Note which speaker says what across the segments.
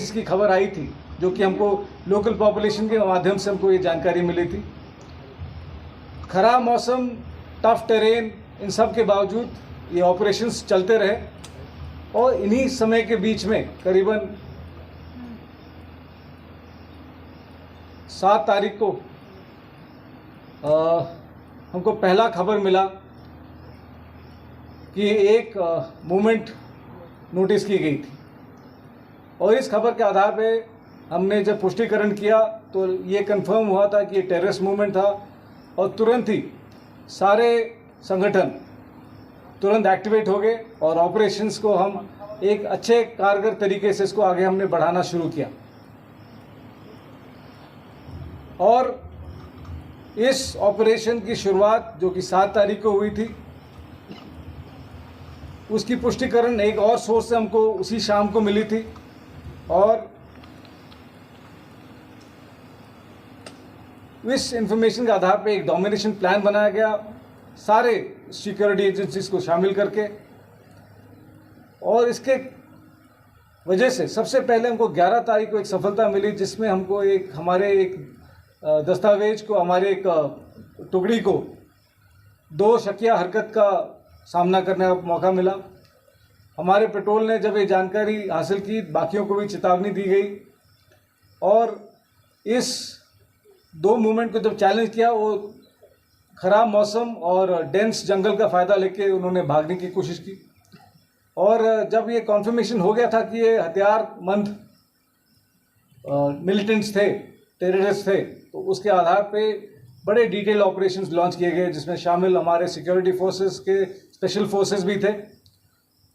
Speaker 1: इसकी खबर आई थी, जो कि हमको लोकल पॉपुलेशन के माध्यम से हमको ये जानकारी मिली थी। खराब मौसम, टफ टेरेन, इन सब के बावजूद ये ऑपरेशंस चलते रहे और इन्हीं समय के बीच में करीबन 7 तारीख को हमको पहला खबर मिला कि एक मूवमेंट नोटिस की गई थी और इस खबर के आधार पे हमने जब पुष्टिकरण किया तो ये कंफर्म हुआ था कि ये टेररिस्ट मूवमेंट था और तुरंत ही सारे संगठन तुरंत एक्टिवेट हो गए और ऑपरेशंस को हम एक अच्छे कारगर तरीके से इसको आगे हमने बढ़ाना शुरू किया। और इस ऑपरेशन की शुरुआत जो कि 7 तारीख को हुई थी, उसकी पुष्टिकरण एक और सोर्स से हमको उसी शाम को मिली थी और इस इंफॉर्मेशन के आधार पे एक डोमिनेशन प्लान बनाया गया, सारे सिक्योरिटी एजेंसीज को शामिल करके। और इसके वजह से सबसे पहले हमको 11 तारीख को एक सफलता मिली, जिसमें हमको हमारे एक दस्तावेज को, हमारे एक टुकड़ी को 2 शकिया हरकत का सामना करने का मौका मिला। हमारे पेट्रोल ने जब ये जानकारी हासिल की, बाकियों को भी चेतावनी दी गई और इस 2 मूवमेंट को जब चैलेंज किया, वो ख़राब मौसम और डेंस जंगल का फ़ायदा लेके उन्होंने भागने की कोशिश की। और जब ये कॉन्फर्मेशन हो गया था कि ये हथियारबंद मिलिटेंट्स थे, टेररिस्ट थे, तो उसके आधार पे बड़े डिटेल ऑपरेशंस लॉन्च किए गए, जिसमें शामिल हमारे सिक्योरिटी फोर्सेस के स्पेशल फोर्सेस भी थे।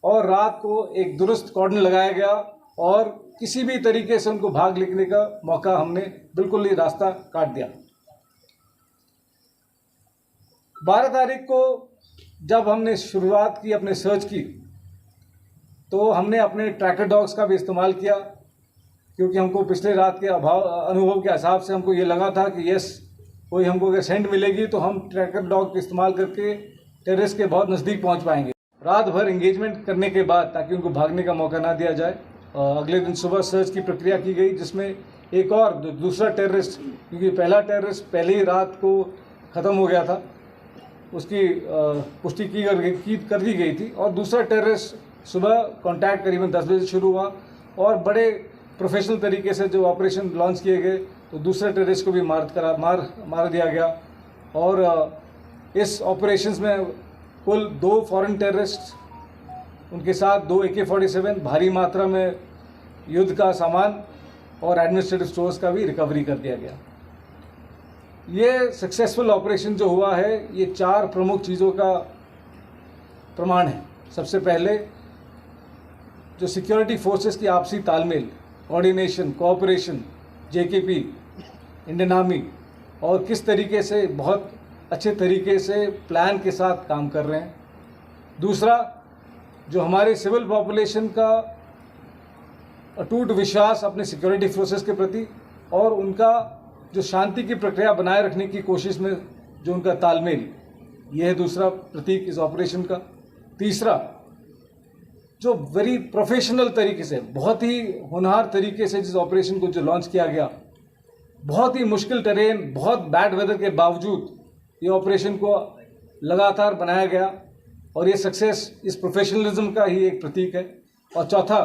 Speaker 1: और रात को एक दुरुस्त कॉर्डन लगाया गया और किसी भी तरीके से उनको भाग निकलने का मौका हमने बिल्कुल ही रास्ता काट दिया। 12 तारीख को जब हमने शुरुआत की अपने सर्च की, तो हमने अपने ट्रैकर डॉग्स का भी इस्तेमाल किया, क्योंकि हमको पिछले रात के अनुभव के हिसाब से हमको ये लगा था कि कोई हमको अगर सेंट मिलेगी तो हम ट्रैकर डॉग का इस्तेमाल करके टेररिस्ट के बहुत नज़दीक पहुंच पाएंगे। रात भर एंगेजमेंट करने के बाद, ताकि उनको भागने का मौका ना दिया जाए, अगले दिन सुबह सर्च की प्रक्रिया की गई, जिसमें एक और दूसरा टेररिस्ट, क्योंकि पहला टेररिस्ट पहली ही रात को ख़त्म हो गया था, उसकी पुष्टि कर दी गई थी। और दूसरा टेररिस्ट सुबह कॉन्टैक्ट करीबन 10 बजे शुरू हुआ और बड़े प्रोफेशनल तरीके से जो ऑपरेशन लॉन्च किए गए, तो दूसरे टेररिस्ट को भी मार दिया गया। और इस ऑपरेशंस में कुल 2 फॉरेन टेररिस्ट, उनके साथ 2 AK-47, भारी मात्रा में युद्ध का सामान और एडमिनिस्ट्रेटिव स्टोर्स का भी रिकवरी कर दिया गया। ये सक्सेसफुल ऑपरेशन जो हुआ है, ये 4 प्रमुख चीज़ों का प्रमाण है। सबसे पहले जो सिक्योरिटी फोर्सेस की आपसी तालमेल, coordination, cooperation, JKP, Indian army, और किस तरीके से बहुत अच्छे तरीके से प्लान के साथ काम कर रहे हैं। दूसरा, जो हमारे सिविल पॉपुलेशन का अटूट विश्वास अपने सिक्योरिटी फोर्सेस के प्रति और उनका जो शांति की प्रक्रिया बनाए रखने की कोशिश में जो उनका तालमेल, यह है दूसरा प्रतीक इस ऑपरेशन का। तीसरा, जो वेरी प्रोफेशनल तरीके से, बहुत ही होनहार तरीके से जिस ऑपरेशन को जो लॉन्च किया गया, बहुत ही मुश्किल टेरेन, बहुत बैड वेदर के बावजूद ये ऑपरेशन को लगातार बनाया गया और ये सक्सेस इस प्रोफेशनलिज्म का ही एक प्रतीक है। और चौथा,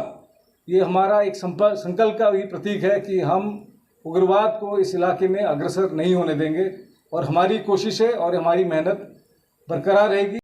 Speaker 1: ये हमारा एक संकल्प का भी प्रतीक है कि हम उग्रवाद को इस इलाके में अग्रसर नहीं होने देंगे और हमारी कोशिशें और हमारी मेहनत बरकरार रहेगी।